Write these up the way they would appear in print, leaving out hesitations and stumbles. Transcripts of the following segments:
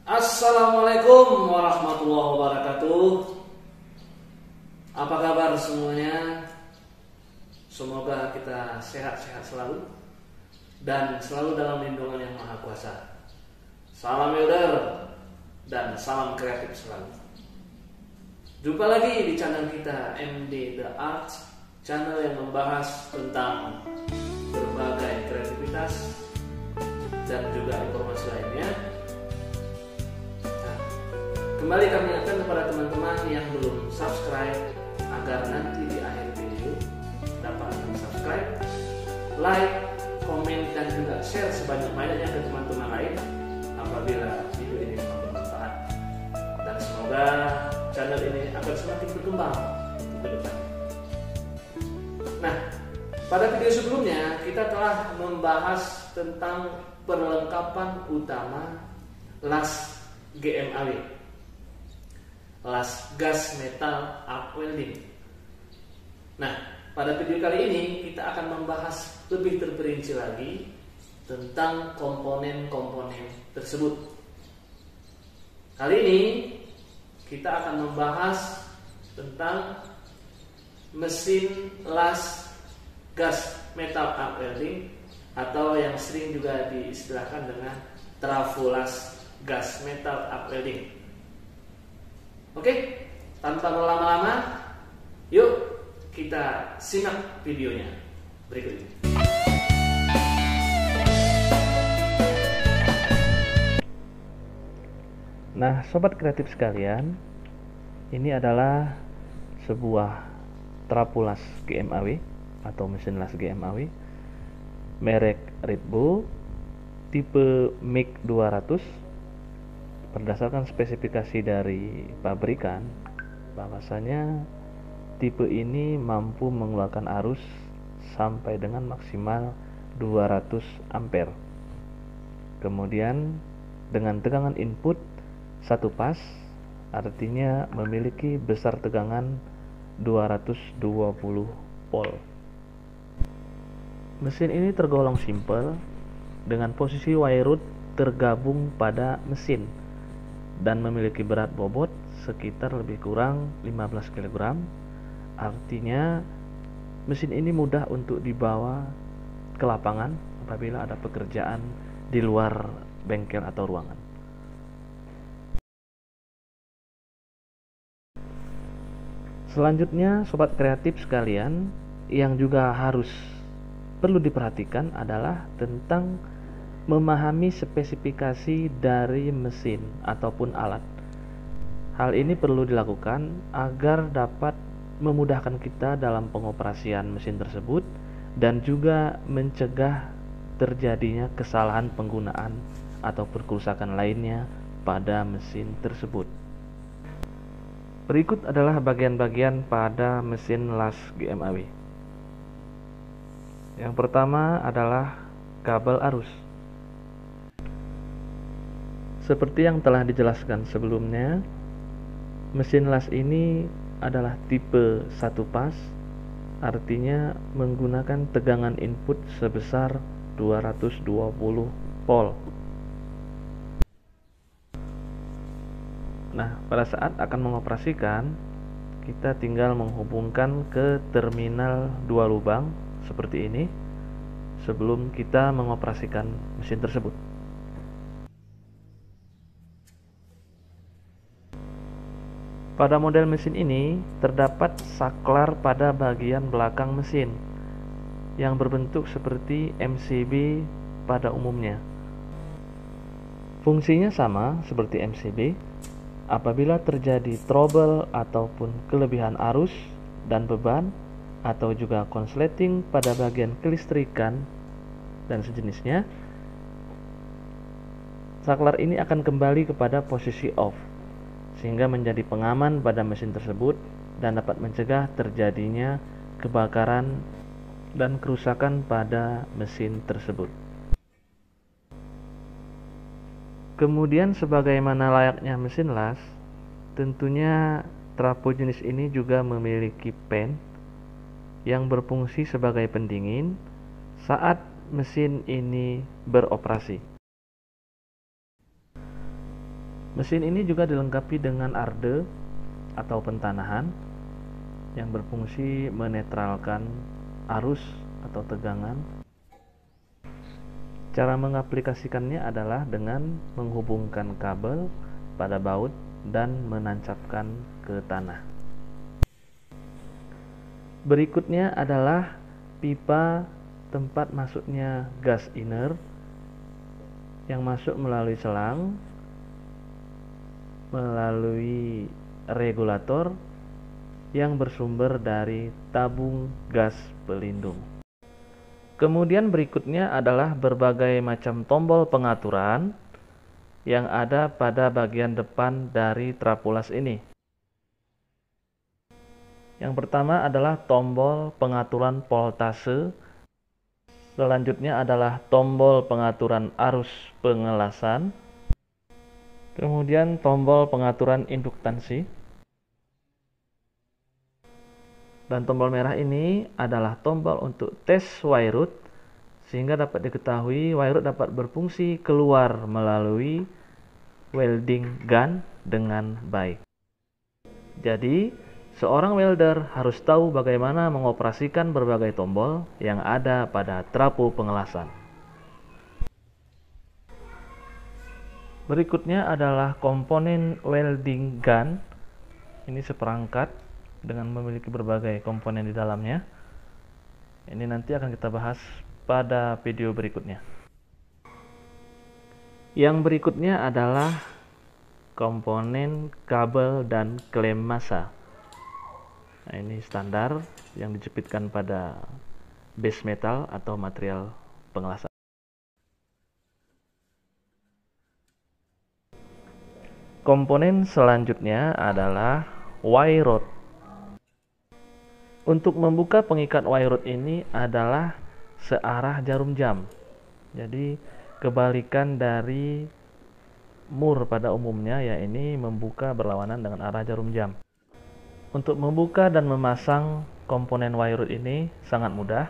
Assalamualaikum warahmatullahi wabarakatuh. Apa kabar semuanya? Semoga kita sehat-sehat selalu dan selalu dalam lindungan yang Maha Kuasa. Salam Yoder dan salam kreatif selalu. Jumpa lagi di channel kita MD The Art, channel yang membahas tentang berbagai kreativitas dan juga informasi lainnya. Kembali kami ingatkan kepada teman-teman yang belum subscribe agar nanti di akhir video dapat subscribe, like, komen, dan juga share sebanyak-banyaknya ke teman-teman lain apabila video ini bermanfaat. Dan semoga channel ini akan semakin berkembang ke depan. Nah, pada video sebelumnya kita telah membahas tentang perlengkapan utama las GMAW, las gas metal arc welding. Nah, pada video kali ini kita akan membahas lebih terperinci lagi tentang komponen-komponen tersebut. Kali ini kita akan membahas tentang mesin las gas metal arc welding atau yang sering juga diistilahkan dengan trafo las gas metal arc welding. Oke, tanpa berlama-lama, yuk kita simak videonya berikut ini. Nah, sobat kreatif sekalian, ini adalah sebuah trafo las GMAW atau mesin las GMAW merek Red Bull tipe MIG 200. Berdasarkan spesifikasi dari pabrikan, bahwasanya tipe ini mampu mengeluarkan arus sampai dengan maksimal 200 ampere. Kemudian dengan tegangan input 1 pas, artinya memiliki besar tegangan 220 volt. Mesin ini tergolong simple dengan posisi wire root tergabung pada mesin dan memiliki berat bobot sekitar lebih kurang 15 kg. Artinya mesin ini mudah untuk dibawa ke lapangan apabila ada pekerjaan di luar bengkel atau ruangan. Selanjutnya, sobat kreatif sekalian, yang juga harus perlu diperhatikan adalah tentang memahami spesifikasi dari mesin ataupun alat. Hal ini perlu dilakukan agar dapat memudahkan kita dalam pengoperasian mesin tersebut dan juga mencegah terjadinya kesalahan penggunaan atau kerusakan lainnya pada mesin tersebut. Berikut adalah bagian-bagian pada mesin las GMAW. Yang pertama adalah kabel arus. Seperti yang telah dijelaskan sebelumnya, mesin las ini adalah tipe 1 pas, artinya menggunakan tegangan input sebesar 220 volt. Nah, pada saat akan mengoperasikan, kita tinggal menghubungkan ke terminal 2 lubang seperti ini sebelum kita mengoperasikan mesin tersebut. Pada model mesin ini terdapat saklar pada bagian belakang mesin yang berbentuk seperti MCB pada umumnya. Fungsinya sama seperti MCB. Apabila terjadi trouble ataupun kelebihan arus dan beban atau juga konsleting pada bagian kelistrikan dan sejenisnya, saklar ini akan kembali kepada posisi off, sehingga menjadi pengaman pada mesin tersebut dan dapat mencegah terjadinya kebakaran dan kerusakan pada mesin tersebut. Kemudian sebagaimana layaknya mesin las, tentunya trafo jenis ini juga memiliki fan yang berfungsi sebagai pendingin saat mesin ini beroperasi. Mesin ini juga dilengkapi dengan arde atau pentanahan yang berfungsi menetralkan arus atau tegangan. Cara mengaplikasikannya adalah dengan menghubungkan kabel pada baut dan menancapkan ke tanah. Berikutnya adalah pipa tempat masuknya gas inner yang masuk melalui selang, melalui regulator yang bersumber dari tabung gas pelindung. Kemudian berikutnya adalah berbagai macam tombol pengaturan yang ada pada bagian depan dari trafo las ini. Yang pertama adalah tombol pengaturan voltase. Selanjutnya adalah tombol pengaturan arus pengelasan. Kemudian tombol pengaturan induktansi. Dan tombol merah ini adalah tombol untuk tes wire root, sehingga dapat diketahui wire root dapat berfungsi keluar melalui welding gun dengan baik. Jadi, seorang welder harus tahu bagaimana mengoperasikan berbagai tombol yang ada pada trafo pengelasan. Berikutnya adalah komponen welding gun. Ini seperangkat dengan memiliki berbagai komponen di dalamnya. Ini nanti akan kita bahas pada video berikutnya. Yang berikutnya adalah komponen kabel dan klem massa. Nah, ini standar yang dijepitkan pada base metal atau material pengelasan. Komponen selanjutnya adalah wire rod. Untuk membuka pengikat wire rod ini adalah searah jarum jam. Jadi kebalikan dari mur pada umumnya, ya ini membuka berlawanan dengan arah jarum jam. Untuk membuka dan memasang komponen wire rod ini sangat mudah.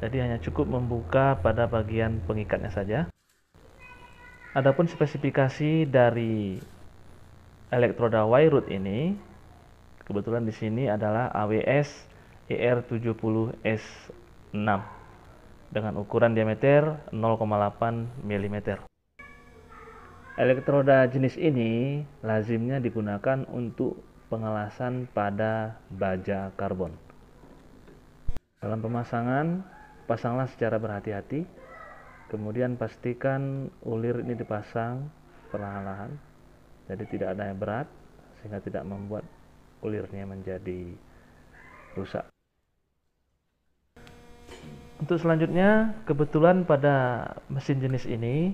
Jadi hanya cukup membuka pada bagian pengikatnya saja. Adapun spesifikasi dari elektroda wire rod ini, kebetulan di sini adalah AWS ER70S6 dengan ukuran diameter 0,8 mm. Elektroda jenis ini lazimnya digunakan untuk pengelasan pada baja karbon. Dalam pemasangan, pasanglah secara berhati-hati. Kemudian pastikan ulir ini dipasang perlahan-lahan, jadi tidak ada yang berat sehingga tidak membuat ulirnya menjadi rusak. Untuk selanjutnya, kebetulan pada mesin jenis ini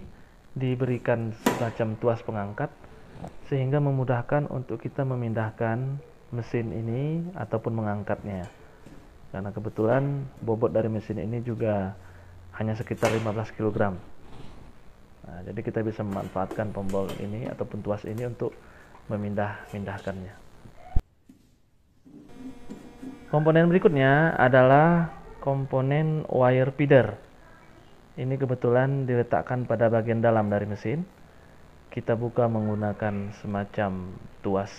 diberikan semacam tuas pengangkat sehingga memudahkan untuk kita memindahkan mesin ini ataupun mengangkatnya. Karena kebetulan bobot dari mesin ini juga hanya sekitar 15 kg. Nah, jadi kita bisa memanfaatkan tombol ini ataupun tuas ini untuk memindahkannya. Komponen berikutnya adalah komponen wire feeder. Ini kebetulan diletakkan pada bagian dalam dari mesin. Kita buka menggunakan semacam tuas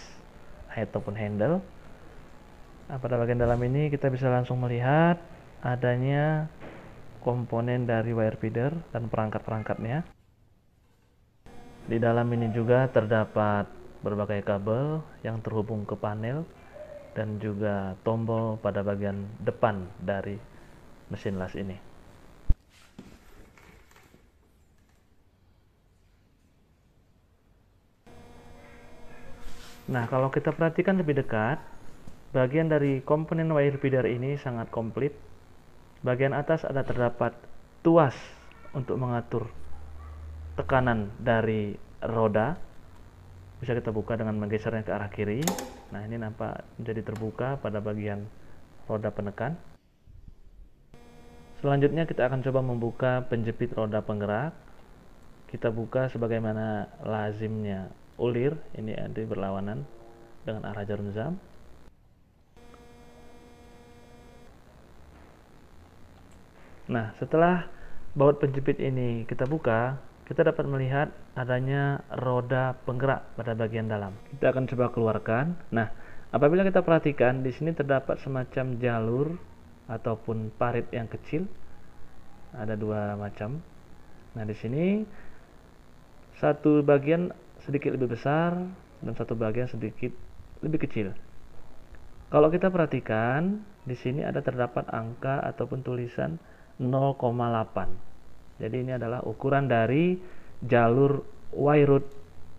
ataupun handle. Nah, pada bagian dalam ini kita bisa langsung melihat adanya komponen dari wire feeder dan perangkat-perangkatnya. Di dalam ini juga terdapat berbagai kabel yang terhubung ke panel dan juga tombol pada bagian depan dari mesin las ini. Nah, kalau kita perhatikan lebih dekat, bagian dari komponen wire feeder ini sangat komplit. Bagian atas ada terdapat tuas untuk mengatur tekanan dari roda. Bisa kita buka dengan menggesernya ke arah kiri. Nah, ini nampak menjadi terbuka pada bagian roda penekan. Selanjutnya kita akan coba membuka penjepit roda penggerak. Kita buka sebagaimana lazimnya ulir, ini ada berlawanan dengan arah jarum jam. Nah, setelah baut penjepit ini kita buka, kita dapat melihat adanya roda penggerak pada bagian dalam. Kita akan coba keluarkan. Nah, apabila kita perhatikan, di sini terdapat semacam jalur ataupun parit yang kecil. Ada dua macam. Nah, di sini satu bagian sedikit lebih besar dan satu bagian sedikit lebih kecil. Kalau kita perhatikan, di sini ada terdapat angka ataupun tulisan 0,8. Jadi ini adalah ukuran dari jalur wire root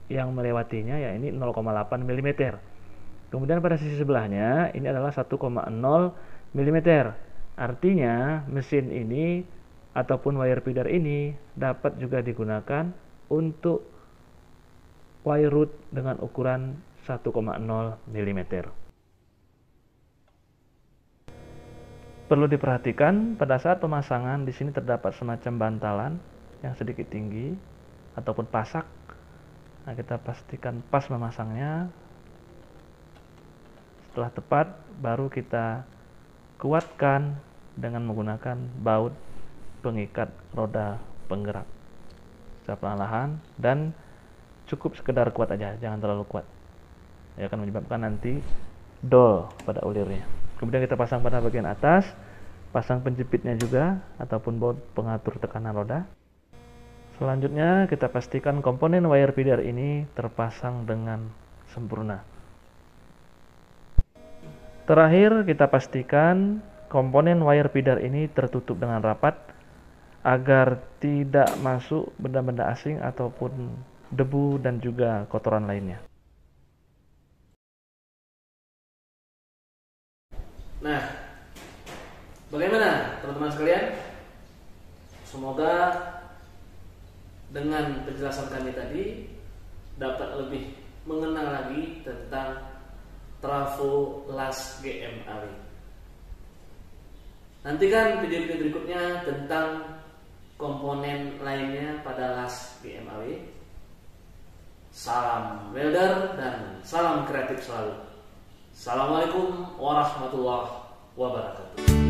yang melewatinya, ya ini 0,8 mm. Kemudian pada sisi sebelahnya ini adalah 1,0 mm. Artinya mesin ini ataupun wire feeder ini dapat juga digunakan untuk wire root dengan ukuran 1,0 mm. Perlu diperhatikan pada saat pemasangan, di sini terdapat semacam bantalan yang sedikit tinggi ataupun pasak. Nah, kita pastikan pas memasangnya. Setelah tepat, baru kita kuatkan dengan menggunakan baut pengikat roda penggerak secara perlahan dan cukup sekedar kuat aja, jangan terlalu kuat. Ya, akan menyebabkan nanti dol pada ulirnya. Kemudian kita pasang pada bagian atas, pasang penjepitnya juga ataupun baut pengatur tekanan roda. Selanjutnya kita pastikan komponen wire feeder ini terpasang dengan sempurna. Terakhir kita pastikan komponen wire feeder ini tertutup dengan rapat agar tidak masuk benda-benda asing ataupun debu dan juga kotoran lainnya. Nah, bagaimana teman-teman sekalian? Semoga dengan penjelasan kami tadi dapat lebih mengenal lagi tentang trafo las GMAW. Nantikan video-video berikutnya tentang komponen lainnya pada las GMAW. Salam welder dan salam kreatif selalu. Assalamualaikum warahmatullahi wabarakatuh.